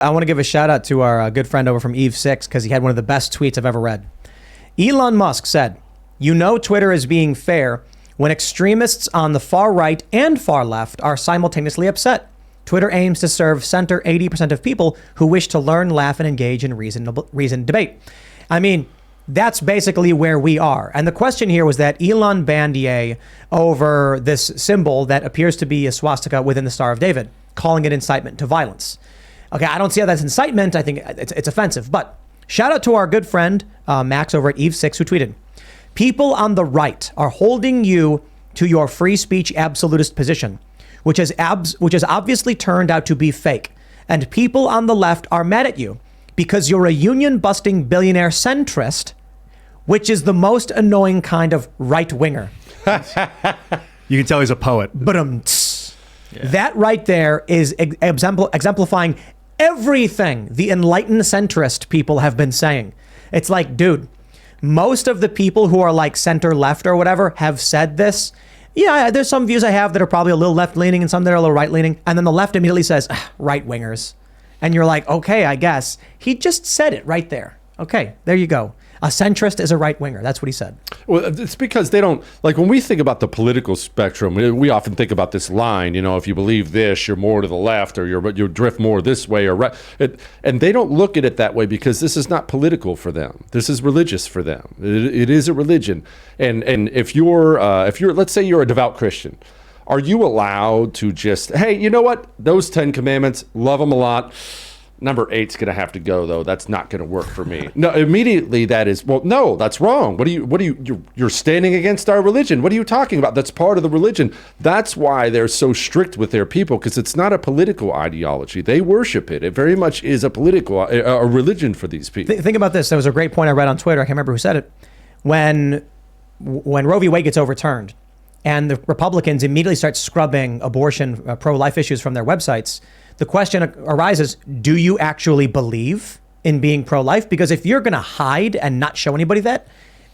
I want to give a shout out to our good friend over from Eve6 because he had one of the best tweets I've ever read. Elon Musk said, "You know Twitter is being fair when extremists on the far right and far left are simultaneously upset. Twitter aims to serve center 80% of people who wish to learn, laugh, and engage in reasoned debate." I mean, that's basically where we are. And the question here was that Elon banned EA over this symbol that appears to be a swastika within the Star of David, calling it incitement to violence. Okay, I don't see how that's incitement. I think it's offensive. But shout out to our good friend, Max over at Eve6, who tweeted, "People on the right are holding you to your free speech absolutist position, which has obviously turned out to be fake. And people on the left are mad at you because you're a union-busting billionaire centrist, which is the most annoying kind of right-winger." You can tell he's a poet. But that right there is exemplifying everything the enlightened centrist people have been saying. It's like, dude, most of the people who are like center left or whatever have said this. Yeah, there's some views I have that are probably a little left-leaning and some that are a little right-leaning. And then the left immediately says, right-wingers. And you're like, okay, I guess. He just said it right there. Okay, there you go. A centrist is a right-winger. That's what he said. Well, it's because they don't, like when we think about the political spectrum, we often think about this line, you know, if you believe this, you're more to the left or you drift more this way or right. And they don't look at it that way because this is not political for them. This is religious for them. It is a religion. And if you're, let's say you're a devout Christian, are you allowed to just, hey, you know what? Those 10 commandments, love them a lot. Number 8's going to have to go, though. That's not going to work for me. No, immediately that is, well, no, that's wrong. You're standing against our religion. What are you talking about? That's part of the religion. That's why they're so strict with their people, because it's not a political ideology. They worship it. It very much is a political, a religion for these people. Think about this. There was a great point I read on Twitter. I can't remember who said it. When Roe v. Wade gets overturned and the Republicans immediately start scrubbing abortion, pro-life issues from their websites, the question arises, do you actually believe in being pro-life? Because if you're going to hide and not show anybody that,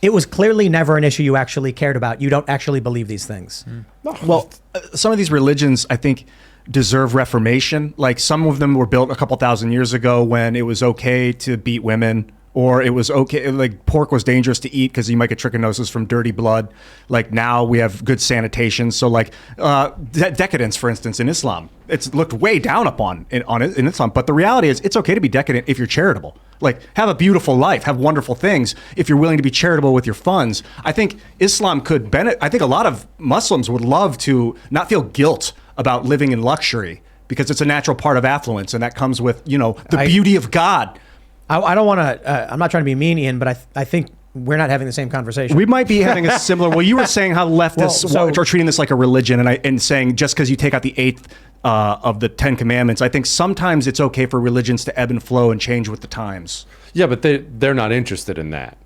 it was clearly never an issue you actually cared about. You don't actually believe these things. Well, some of these religions, I think, deserve reformation. Like some of them were built a couple thousand years ago when it was okay to beat women, or it was okay, like pork was dangerous to eat because you might get trichinosis from dirty blood. Like now we have good sanitation. So like decadence, for instance, in Islam, it's looked way down upon in Islam. But the reality is it's okay to be decadent if you're charitable. Like have a beautiful life, have wonderful things if you're willing to be charitable with your funds. I think Islam could benefit. I think a lot of Muslims would love to not feel guilt about living in luxury because it's a natural part of affluence. And that comes with, you know, the beauty of God. I don't want to, I'm not trying to be mean, Ian, but I think we're not having the same conversation. We might be having a similar, well, you were saying how leftists are treating this like a religion and saying just because you take out the 8th of the 10 commandments, I think sometimes it's okay for religions to ebb and flow and change with the times. Yeah, but they're not interested in that.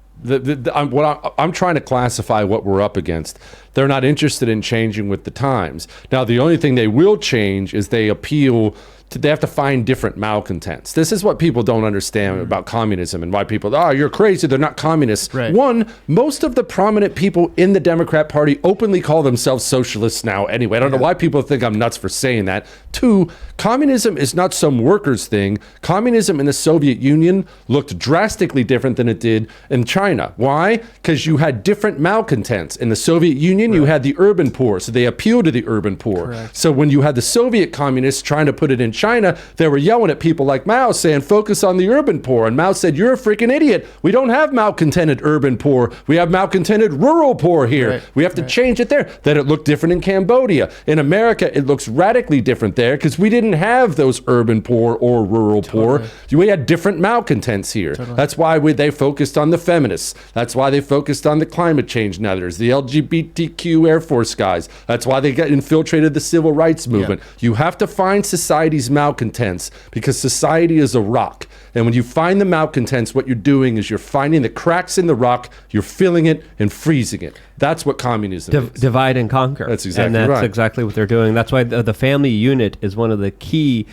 I'm trying to classify what we're up against. They're not interested in changing with the times. Now, the only thing they will change is they have to find different malcontents. This is what people don't understand about communism and why people, you're crazy, they're not communists. Right. One, most of the prominent people in the Democrat Party openly call themselves socialists now anyway. I don't know why people think I'm nuts for saying that. Two, communism is not some workers thing. Communism in the Soviet Union looked drastically different than it did in China. Why? Because you had different malcontents. In the Soviet Union, you had the urban poor, so they appealed to the urban poor. Correct. So when you had the Soviet communists trying to put it in China, they were yelling at people like Mao saying, focus on the urban poor. And Mao said, you're a freaking idiot. We don't have malcontented urban poor. We have malcontented rural poor here. Right. We have to change it there. Then it looked different in Cambodia. In America, it looks radically different there because we didn't have those urban poor or rural poor. We had different malcontents here. That's why they focused on the feminists. That's why they focused on the climate change nutters, the LGBTQ Air Force guys. That's why they got infiltrated the civil rights movement. You have to find society's malcontents because society is a rock. And when you find the malcontents, what you're doing is you're finding the cracks in the rock, you're filling it and freezing it. That's what communism is. Divide and conquer. That's exactly right. And that's right. exactly what they're doing. That's why the family unit is one of the key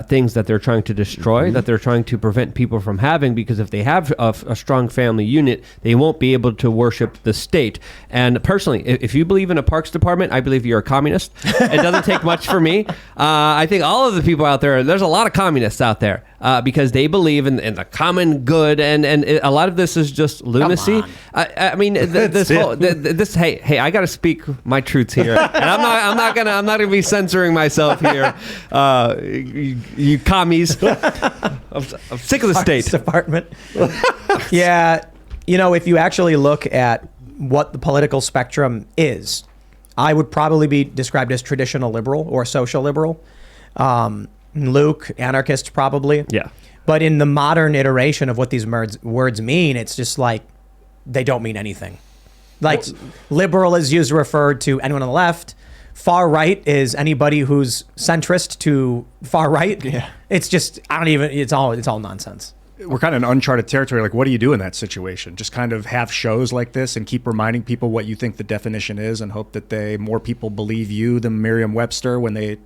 things that they're trying to destroy, that they're trying to prevent people from having, because if they have a strong family unit, they won't be able to worship the state. And personally, if you believe in a parks department, I believe you're a communist. It doesn't take much for me. I think all of the people out there's a lot of communists out there because they believe in the common good, and a lot of this is just lunacy. I mean, this. Hey, I got to speak my truths here, and I'm not gonna be censoring myself here. You commies. I'm sick of the state. Department. Yeah, if you actually look at what the political spectrum is, I would probably be described as traditional liberal or social liberal. Luke, anarchist, probably. Yeah. But in the modern iteration of what these words mean, it's just like they don't mean anything. Like liberal is used to refer to anyone on the left. Far right is anybody who's centrist to far right. Yeah. It's just, it's all nonsense. We're kind of in uncharted territory. Like, what do you do in that situation? Just kind of have shows like this and keep reminding people what you think the definition is, and hope that more people believe you than Merriam-Webster when they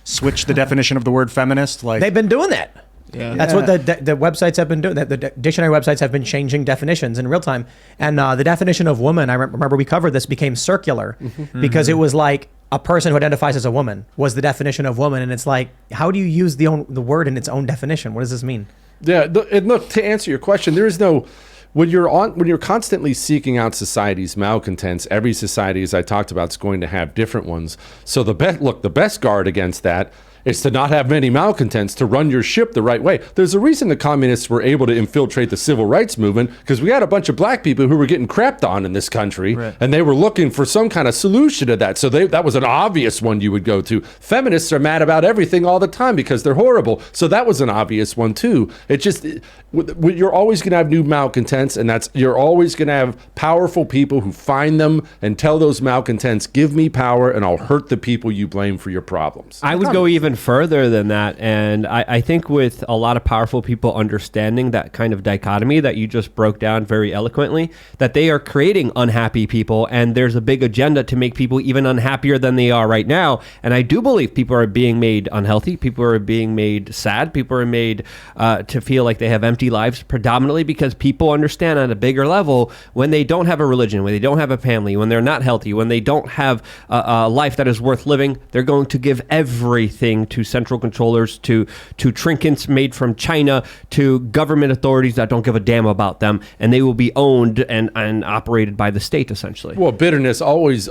switch the definition of the word feminist. Like, they've been doing that. Yeah. That's what the websites have been doing. The dictionary websites have been changing definitions in real time. And the definition of woman, I remember we covered this, became circular because it was like a person who identifies as a woman was the definition of woman. And it's like, how do you use the word in its own definition? What does this mean? Yeah, and look, to answer your question, there is no... When you're constantly seeking out society's malcontents, every society, as I talked about, is going to have different ones. So the best guard against that is to not have many malcontents, to run your ship the right way. There's a reason the communists were able to infiltrate the civil rights movement, because we had a bunch of black people who were getting crapped on in this country, and they were looking for some kind of solution to that. So that was an obvious one you would go to. Feminists are mad about everything all the time because they're horrible. So that was an obvious one too. You're always going to have new malcontents, and you're always going to have powerful people who find them and tell those malcontents, give me power and I'll hurt the people you blame for your problems. I would go even further than that, and I think with a lot of powerful people understanding that kind of dichotomy that you just broke down very eloquently, that they are creating unhappy people, and there's a big agenda to make people even unhappier than they are right now. And I do believe people are being made unhealthy, people are being made sad, people are made to feel like they have empty lives, predominantly because people understand on a bigger level when they don't have a religion, when they don't have a family, when they're not healthy, when they don't have a life that is worth living, they're going to give everything to central controllers, to trinkets made from China, to government authorities that don't give a damn about them, and they will be owned and operated by the state, essentially. Well, bitterness always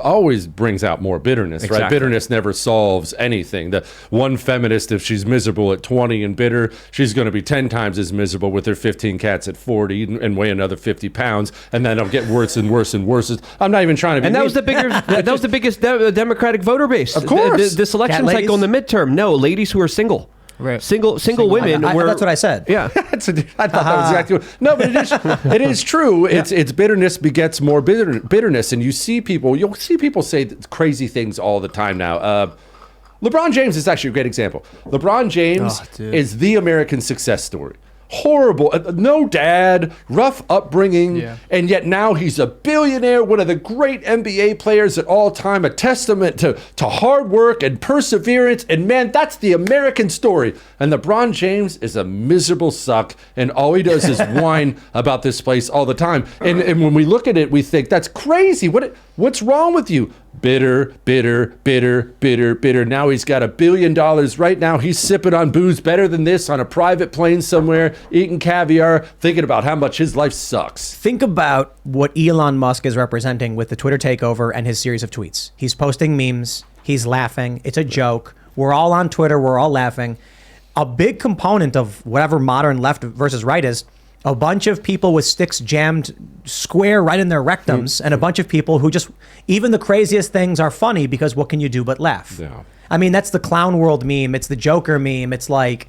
brings out more bitterness, Exactly. right? Bitterness never solves anything. The one feminist, if she's miserable at 20 and bitter, she's going to be 10 times as miserable with her 15 cats at 40 and weigh another 50 pounds, and then it'll get worse and worse and worse. I'm not even trying to be And that mean. was the biggest Democratic voter base. Of course. This election Cat cycle in the midterm. No, ladies who are single. Right. Single women were... That's what I said. Yeah. I thought that was exactly what, no, but it is true. It's bitterness begets more bitterness, and you'll see people say crazy things all the time now. LeBron James is actually a great example. LeBron James is the American success story. Horrible, no dad, rough upbringing, and yet now he's a billionaire, one of the great NBA players at all time, a testament to hard work and perseverance, and man, that's the American story. And LeBron James is a miserable suck, and all he does is whine about this place all the time. And when we look at it, we think, that's crazy. What's wrong with you? Bitter. Now he's got $1 billion right now. He's sipping on booze better than this on a private plane somewhere, eating caviar, thinking about how much his life sucks. Think about what Elon Musk is representing with the Twitter takeover and his series of tweets. He's posting memes. He's laughing. It's a joke. We're all on Twitter. We're all laughing. A big component of whatever modern left versus right is a bunch of people with sticks jammed square right in their rectums, and a bunch of people who just, even the craziest things are funny because what can you do but laugh? Yeah. I mean, that's the clown world meme. It's the Joker meme. It's like,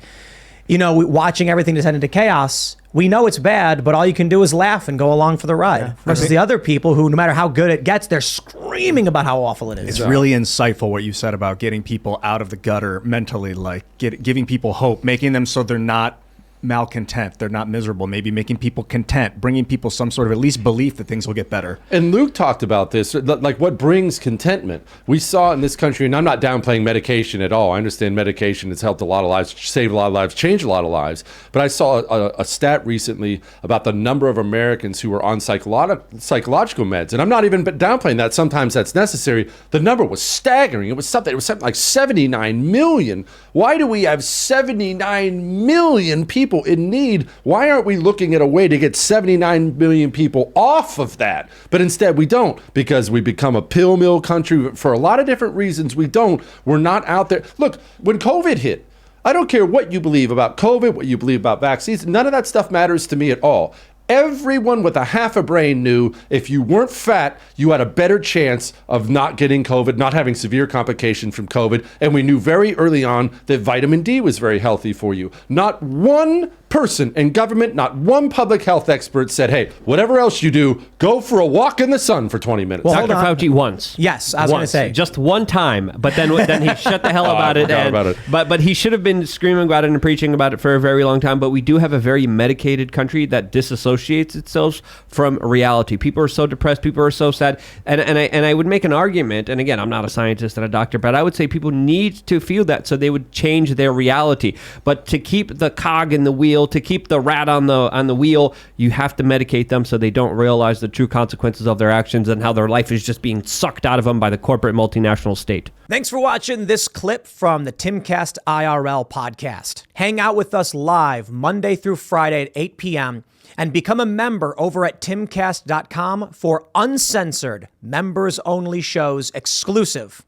watching everything descend into chaos. We know it's bad, but all you can do is laugh and go along for the ride. Versus the other people who, no matter how good it gets, they're screaming about how awful it is. It's really insightful what you said about getting people out of the gutter mentally, like giving people hope, making them so they're not malcontent. They're not miserable. Maybe making people content, bringing people some sort of at least belief that things will get better. And Luke talked about this, like what brings contentment. We saw in this country, and I'm not downplaying medication at all. I understand medication has helped a lot of lives, saved a lot of lives, changed a lot of lives. But I saw a stat recently about the number of Americans who were on psychological meds. And I'm not even downplaying that. Sometimes that's necessary. The number was staggering. It was something like 79 million. Why do we have 79 million people in need? Why aren't we looking at a way to get 79 million people off of that? But instead we don't, because we become a pill mill country for a lot of different reasons. We don't. We're not out there. Look, when COVID hit, I don't care what you believe about COVID, what you believe about vaccines. None of that stuff matters to me at all. Everyone with a half a brain knew if you weren't fat, you had a better chance of not getting COVID, not having severe complications from COVID. And we knew very early on that vitamin D was very healthy for you. Not one person in government, not one public health expert said, hey, whatever else you do, go for a walk in the sun for 20 minutes. Well, Dr. Fauci once. Yes, I was going to say. Just one time, but then he shut the hell about it. But he should have been screaming about it and preaching about it for a very long time. But we do have a very medicated country that disassociates itself from reality. People are so depressed. People are so sad. And I would make an argument, and again, I'm not a scientist and a doctor, but I would say people need to feel that so they would change their reality. But to keep the cog in the wheel, to keep the rat on the wheel, you have to medicate them so they don't realize the true consequences of their actions and how their life is just being sucked out of them by the corporate multinational state. Thanks for watching this clip from the Timcast IRL podcast. Hang out with us live Monday through Friday at 8 p.m. and become a member over at timcast.com for uncensored, members-only shows exclusive.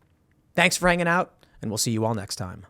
Thanks for hanging out, and we'll see you all next time.